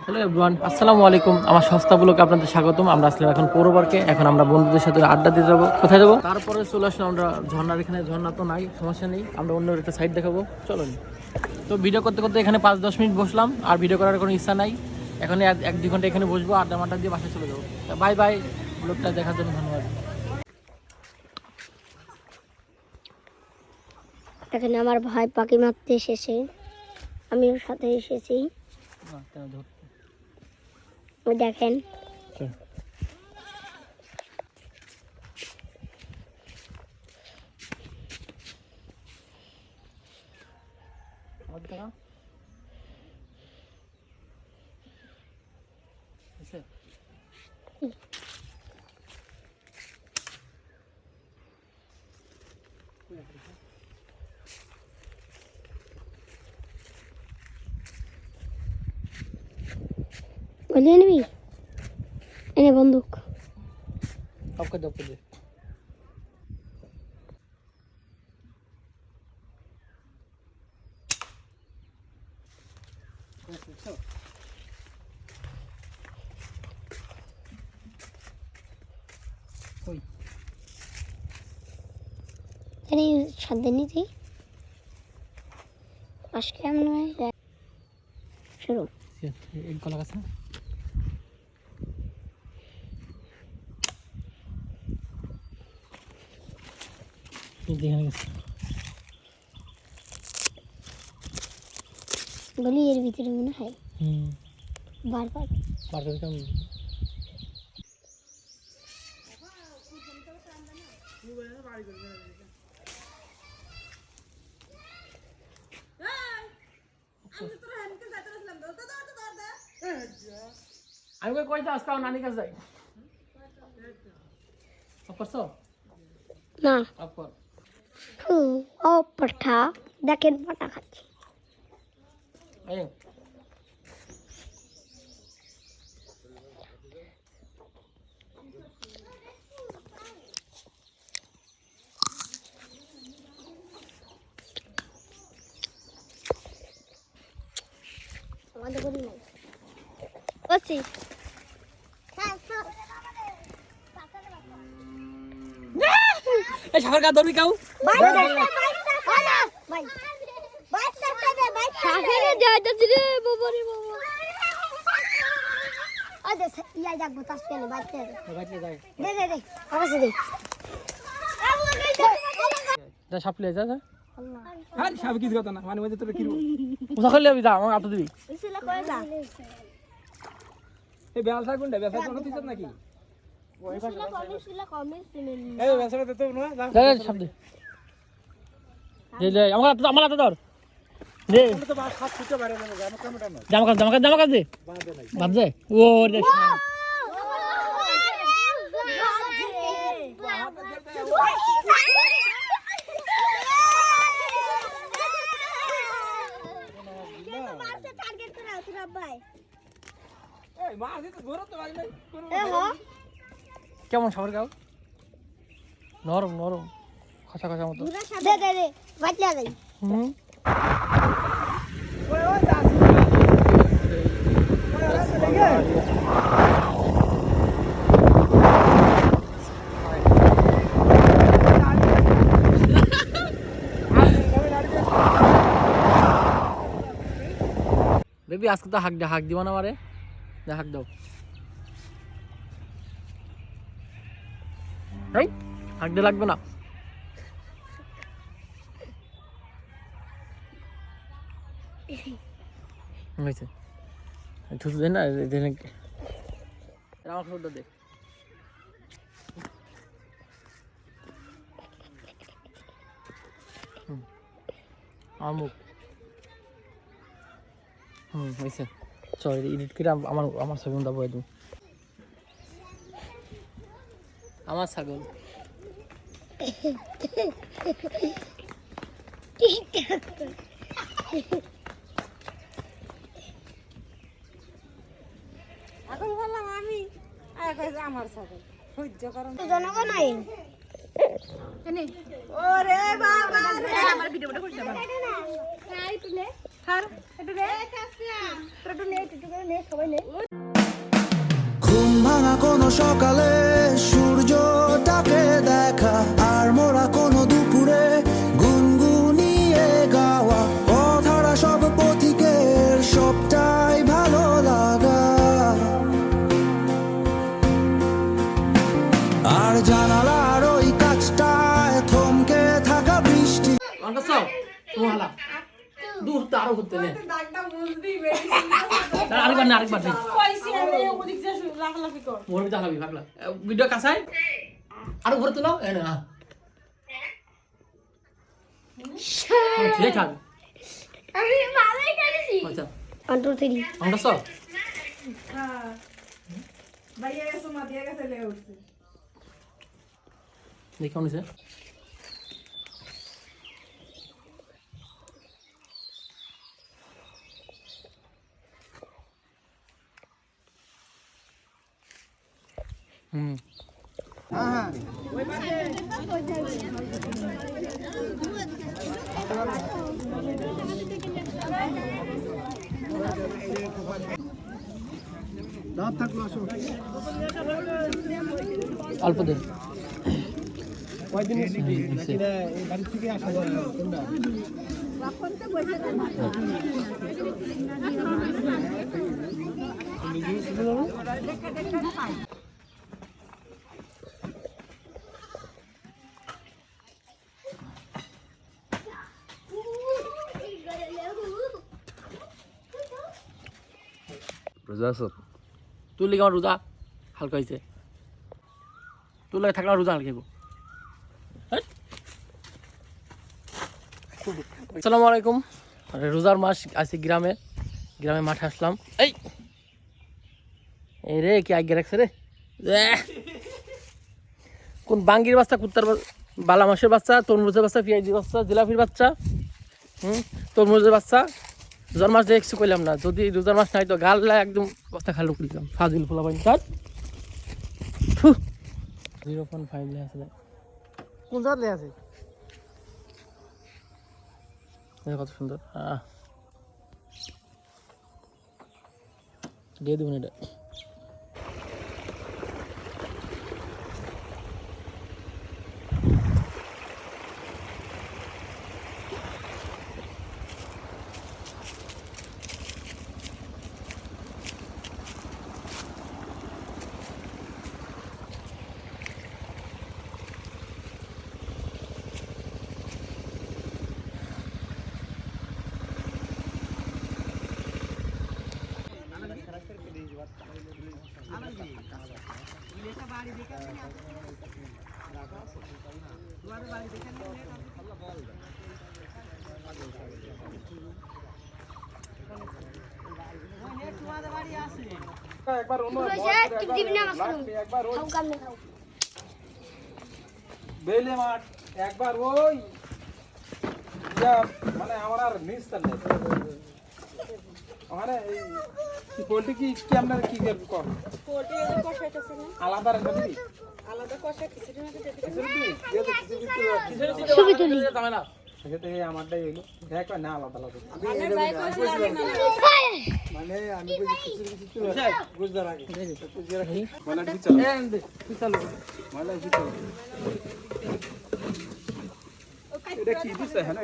Hello everyone, আসসালামু আলাইকুম। আমার সস্তা ব্লগে আপনাদের স্বাগতম। আমরা আসলে এখন পৌর পার্কে, এখন আমরা বন্ধুদের সাথে আড্ডা দিতে যাবো। কোথায় যাবো? তারপরে চলে আসলাম আমরা ঝর্ণার এখানে। ঝর্ণা তো নাই, সমস্যা নেই, আমরা অন্য একটা সাইড দেখাবো, চলুন। তো ভিডিও করতে করতে এখানে 5-10 মিনিট বসলাম, আর ভিডিও করার কোনো ইচ্ছা নাই। এখন 1-2 ঘন্টা এখানে বসবো, আড্ডা মাড্ডা দিয়ে বাসায় চলে যাবো। বাই বাই, ব্লগটা দেখার জন্য ধন্যবাদ। এখানে আমার ভাই পাখি মারতে এসেছে, আমিও সাথে এসেছি। ওই দেখেন, বলিয়ে নিবি এনে বন্দুক। ওকে দে, ওকে দে। ওই এখানে সাথে নিতে আজকে আমরা শুরু এই কলা গাছ না? বলি এর ভিতরে মনে হয় বারবার আমি কই যাস, তাও নানি কাছে যাই। করছো না আপর ও পাঠা দেখেন পাঠা খাচ্ছে। এই আমাদের বলি নাই বসি এই সাগর গা ধরবি কাউ? সাপলে যা যা। আর সব কিছু কথা না, মানে মধ্যে তোর কি সকালে যাবি, যা আমার হাতে দিবি। এই ব্যবসা কোনটা, ব্যবসা কোন হতিস নাকি? এই ব্যবসাটা তো না যা যা সাপ দে। দে আমার হাতে ধর। দে তো বাস হাত ছুটে বাইরে যাবে, জানো কেমনটা না জামা কাজ দে। বাঁধে নাই ভাব দে। ও রে এই মাছ তো ধরো তো ভাই নাই কেমন সাগর গাও? নরম নরম, খসা খসা মতো। হুম বেবি, আজকে তো হাক দিব না আমারে। হাক দাও। এই হাক দিয়ে লাগবে না। হয়েছে থুতু দে না, আমার খাবারটা দে। আমার মুখ হয়েছে। চল এডিট করে আমার ছবি দেবো একদম। আমার ছাগল আমার ছাগল সহ্য করো জনগণ নাই ওরে বাবা রে আমার ভিডিওটা করতে ঘুম ভাঙা কোনো সকালে সূর্যটাকে দেখা, আর মোরা কোনো দুপুরে গুনগুনিয়ে গাওয়া, অধরা সব পথিকের সবটাই ভালো লাগা। আর জানালার ওই কাছটায় থমকে থাকা বৃষ্টি। তোমালা দূর তো আরো ঘুরতে নেই আরেকবার নেই মোর ভিতরে হালাবি ভাগলা ভিডিও কাছাই আরো ঘুরে তুলো এনে হ্যাঁ ঠিক থাক আমি ভালোই করেছি আচ্ছা 1 2 3 আমরা সব ভাইয়া এসো মা দিয়ে গেছে লেগে উঠছে দেখো নিছে অল্প দিন কয়দিন বাড়ি থেকে আসা যায় কোনটা রোজা আছো? তুই লিখে আমার রোজা হালকা হয়েছে তুই লাগে থাকলে রোজা হালকা আসসালামু আলাইকুম রোজার মাস আছি গ্রামে মাঠে আসলাম এই রে কি আগে রাখছে রে কোন বাঙ্গির বাচ্চা কুত্তার বালা মাসের বাচ্চা তরমুজের বাচ্চা পেঁয়াজির বাচ্চা জিলাপির বাচ্চা তরমুজের বাচ্চা রোজার মাস দেখছি কইলাম না যদি রোজার মাস নাই তো গাল একদম বস্তা খালো করলাম ফাজিল ফোলা পাই স্যার 0.5 লে আছে কোন জায়গায় আছে কত সুন্দর দিয়ে দেবেন এটা একবার অন্য একটু দিবি না মাছ একবার ওই খাও কামনে খাও বেলে মাঠ একবার ওই মানে আমার আর নিস্তার নেই ওখানে এই পোল্ট্রি কি আপনার কি কর পোল্ট্রি এর কষাইতেছে না আলাদা রান্না দিবি আলাদা কষা খিচুড়ি মতো দিতে ছবি তুলি সেটা আমারটাই হইলো দেখ না আলাদা আলাদা মানে ভাই কষা লাগে না মানে আমি বুঝতে রাখি মানে চলো মানে চলো এটা কি দিছে হ্যাঁ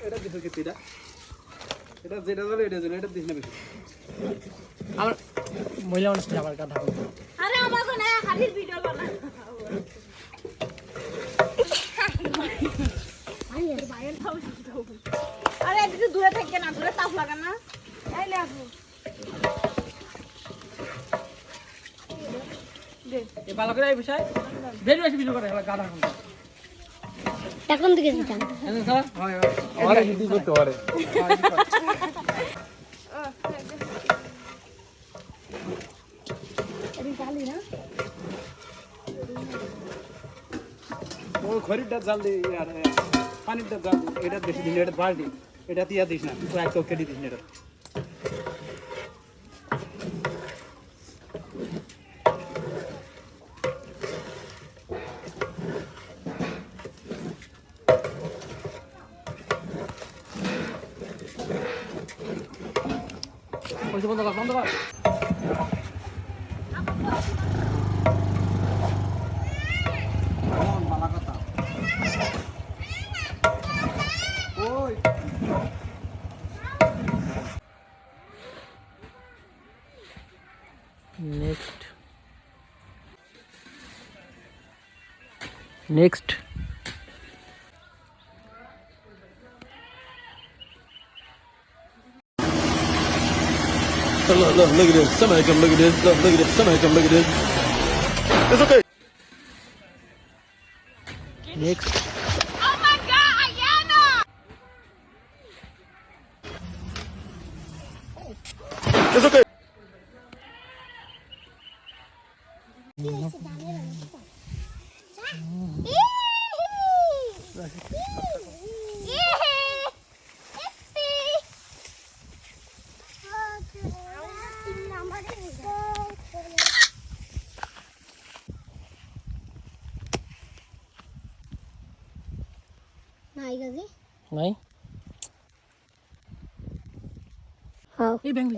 এটা দিছে কি এটা যেটা ধরে এটা দিছ না বেশি আমার মহিলা মানুষ খাবার কাটা আরে আমাকে না হাড়ির ভিডিও বানা আরে একটু দূরে থেকে না দূরে তাপ লাগা না এই লাগু এই ভালো করে এই বিষয় বেশি বেশি ভিডিও করে গাড়া এখন থেকে দিতাম স্যার আরে হিন্দি করতে পারে ওই খরিটা জাল দে यार পানিটা জাল এটা বেশি দিন এটা বালতি এটা তিয়া দিস না তুই এক কেটে দিস না এটা বন্ধ কর বন্ধ কর। ভালো কথা ওই next Look, look at this. Somebody come look at this. Look at this. Somebody come look at this. It's okay. Next It's okay. নাই গাজি নাই হ্যাঁ এই ব্যাংক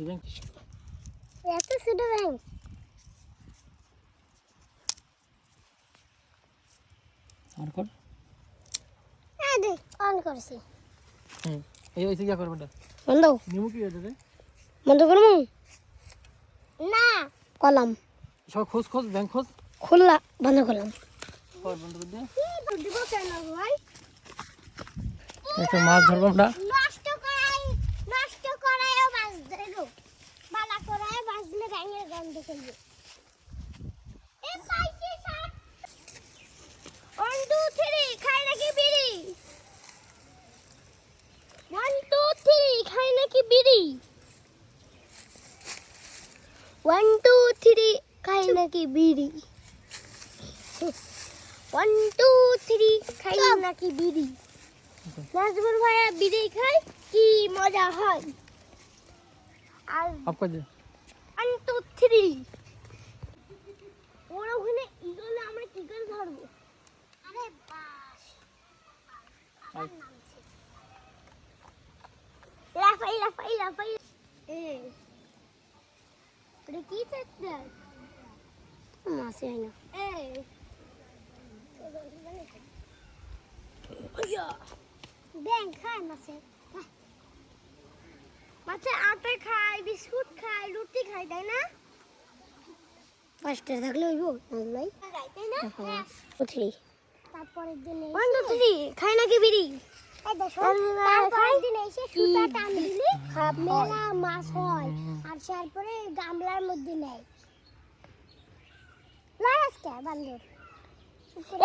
ব্যাংক এত ছোট ব্যাংক আর কর এই দেখ অন করছি এই হইছে কি করব এটা বন্ধ নিমু কি হইছে রে বন্ধ করমু না কলম সব খোঁজ ব্যাংক খোঁজ খোলা বন্ধ করলাম কর বন্ধ করে দে দিব কেন ভাই একটা মাছ ধরবো আমরা নষ্ট করায়ও মাছ ধরো বালা করায় মাছ দিলে গাঙের গন্ধ করবে এ পাইছে সাপ 1 2 3 খাই নাকি বিড়ি 1 2 3 খাই নাকি বিড়ি 1 2 3 খাই নাকি বিড়ি 1 2 3 খাই নাকি বিড়ি নাজমুল ভাইয়া বিড়ি খায় কি মজা হয় আর অফ করে দে 1 2 3 ওরা ওখানে ইগলে আমরা কি করে ধরবো আরে বাস লাফাই এই এটা কি করতে মাসে আইনা এই ব্যাং খায় মাছে মাছে আটা খায় বিস্কুট খায় রুটি খায় তাই না পাঁচটা থাকলে হইব নাই তাই না থ্রি তারপরের দিন 1 2 3 খায় নাকি বিড়ি তারপরের দিন এসে সুতা টান দিলে মেলা মাছ হয় আর তারপরে গামলার মধ্যে নেয় লাগাসটা বান্দর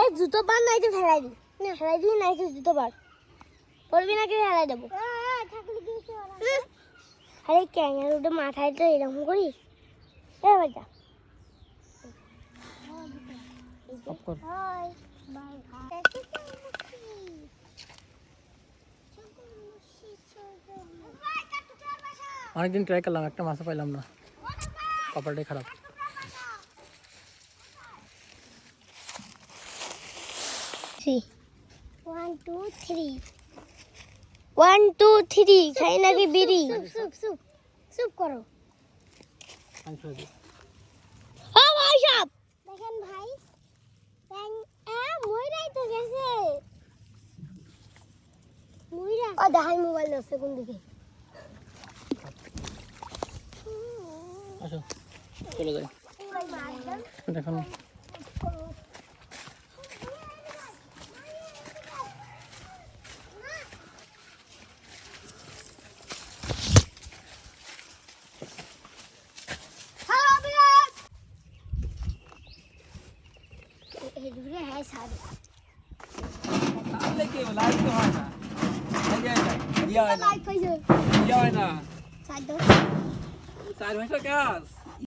এই জুতো পার নাই তো ফেলাই দি না ফেলাই দি নাই তো জুতো পার পড়বি নাকি ফেলাই দেবো থাকলে কি আরে ক্যাঙ্গার ওটা মাথায় তো এরকম করি এ বাজা অফ কর অনেকদিন ট্রাই করলাম একটা মাছও পাইলাম না কপালটাই খারাপ One, two, three. 1 2 3 খাই নাকি বিড়ি চুপ করো ও ভাই সাহেব দেখেন ভাই ময়রাই তো গেছে ময়রা ও দেখাই মোবাইল আছে কোন দিকে আসো চলে যাই দেখুন है सारे তাহলে কি লাইট তো হয় না এই যে ইয়া হয় না लाइक कैसे ইয়া হয় না साइड दो 4 মাসের কাজ